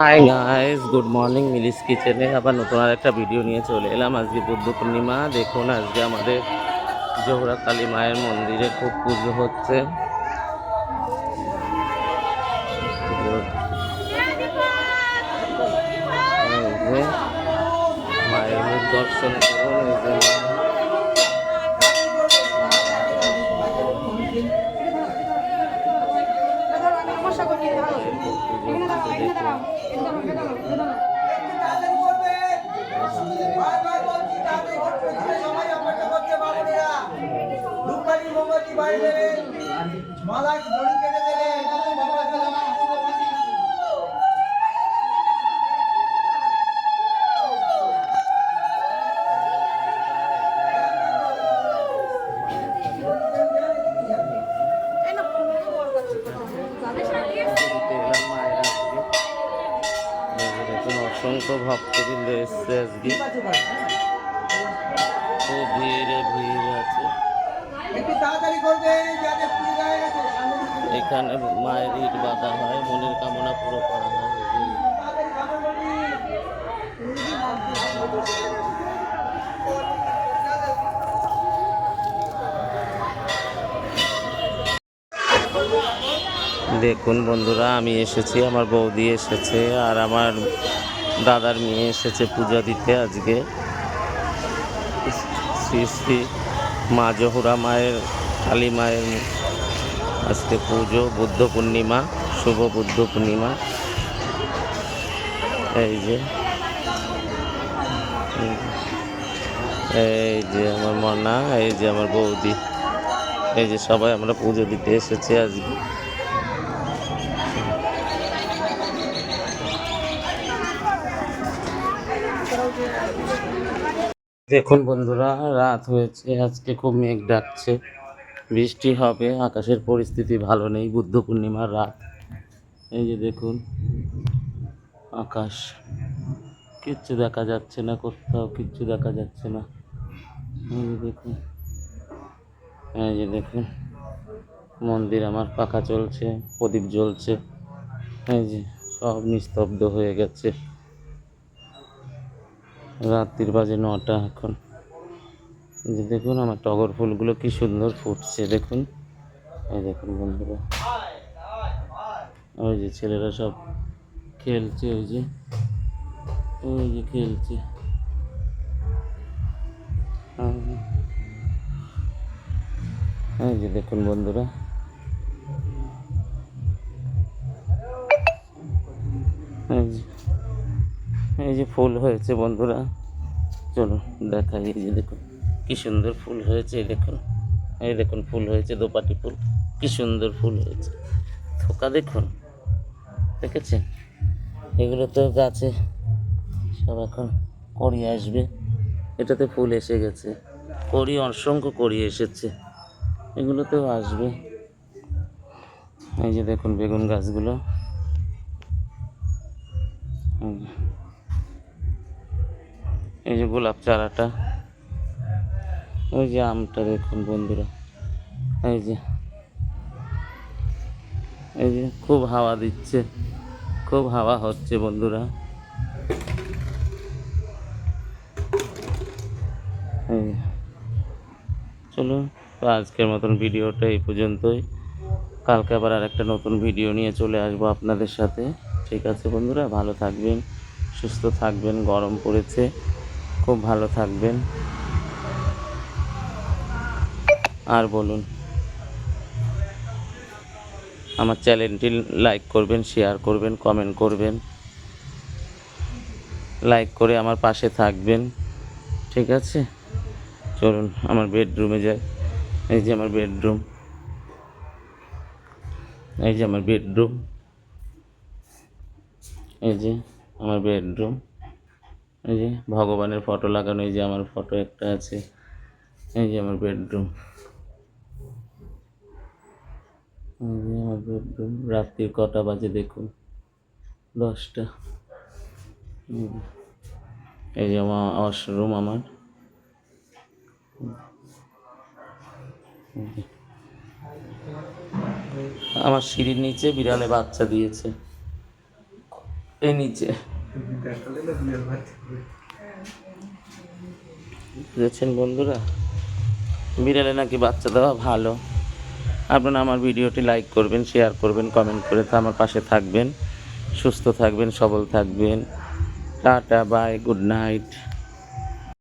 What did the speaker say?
High guys, good morning. Mili's কিচেনে আবার নতুন আর একটা ভিডিও নিয়ে চলে এলাম। আজকে বুদ্ধ পূর্ণিমা। দেখুন, আজকে আমাদের জোহরা কালী মায়ের মন্দিরে খুব পুজো হচ্ছে। এই যে মায়ের মুখ দর্শন করুন। এই যে অসংখ্য ভক্তবৃন্দ এসছে আজকে, খুব ভিড় আছে এখানে। মায়ের ইট বাঁধা হয়, মনের কামনা পুরো করা হয়। দেখুন বন্ধুরা, আমি এসেছি, আমার বৌদি এসেছে, আর আমার দাদার মেয়ে এসেছে পূজা দিতে। আজকে শ্রী শ্রী মা জহুরা মায়ের, কালী মায়ের আজকে পুজো। বুদ্ধ পূর্ণিমা, শুভ বুদ্ধ পূর্ণিমা। এই যে আমার মনা, এই যে আমার বৌদি, এই যে সবাই আমরা পুজো দিতে এসেছি আজকে। দেখুন বন্ধুরা, রাত হয়েছে, আজকে খুব মেঘ ডাকছে, বৃষ্টি হবে, আকাশের পরিস্থিতি ভালো নেই। বুদ্ধ পূর্ণিমার রাত। এই যে দেখুন আকাশ, কিচ্ছু দেখা যাচ্ছে না, কোথাও কিচ্ছু দেখা যাচ্ছে না। এই যে দেখুন, এই যে দেখুন মন্দির আমার পাখা চলছে, প্রদীপ জ্বলছে। এই যে সব নিস্তব্ধ হয়ে গেছে। রাত্রির বাজে 9টা এখন। যে দেখুন আমার টগর ফুলগুলো কি সুন্দর ফুটছে, দেখুন। এই দেখুন বন্ধুরা, ওই যে ছেলেরা সব খেলছে, ওই যে খেলছে। এই যে দেখুন বন্ধুরা, এই যে ফুল হয়েছে বন্ধুরা, চলো দেখাই। এই যে দেখুন কি সুন্দর ফুল হয়েছে, দেখুন। এই দেখুন ফুল হয়েছে, দোপাটি ফুল, কি সুন্দর ফুল হয়েছে। থোকা দেখুন, দেখেছেন? এগুলো তো গাছে সব এখন কড়ি আসবে। এটাতে ফুল এসে গেছে, কড়ি, অসংখ্য কড়ি এসেছে, এগুলোতেও আসবে। এই যে দেখুন বেগুন গাছগুলো, এই যে গোলাপ চারাটা, ওই যে আমটা দেখুন বন্ধুরা। এই যে খুব হাওয়া দিচ্ছে, খুব হাওয়া হচ্ছে বন্ধুরা। চলো, তো আজকের মতন ভিডিওটা এই পর্যন্তই। কালকে আবার আর একটা নতুন ভিডিও নিয়ে চলে আসবো আপনাদের সাথে। ঠিক আছে বন্ধুরা, ভালো থাকবেন, সুস্থ থাকবেন। গরম পড়েছে, খুব ভালো থাকবেন। আর বলুন, আমার চ্যানেলটি লাইক করবেন, শেয়ার করবেন, কমেন্ট করবেন, লাইক করে আমার পাশে থাকবেন। ঠিক আছে, চলুন আমার বেডরুমে যাই। এই যে আমার বেডরুম, এই যে আমার বেডরুম, এই যে আমার বেডরুম। এই যে ভগবানের ফটো লাগানো, এই যে আমার ফটো একটা আছে। এই যে আমার বেডরুম, এই যে আমার বেডরুম। রাত্রির কটা বাজে দেখুন, 10টা। এই যে আমার ওয়াশরুম, আমার সিঁড়ির নিচে বিড়ালে বাচ্চা দিয়েছে। এই নিচে বুঝেছেন বন্ধুরা, বিড়ালে নাকি বাচ্চা দেওয়া ভালো। আপনারা আমার ভিডিওটি লাইক করবেন, শেয়ার করবেন, কমেন্ট করে তো আমার পাশে থাকবেন। সুস্থ থাকবেন, সবল থাকবেন। Tata, bye, good night.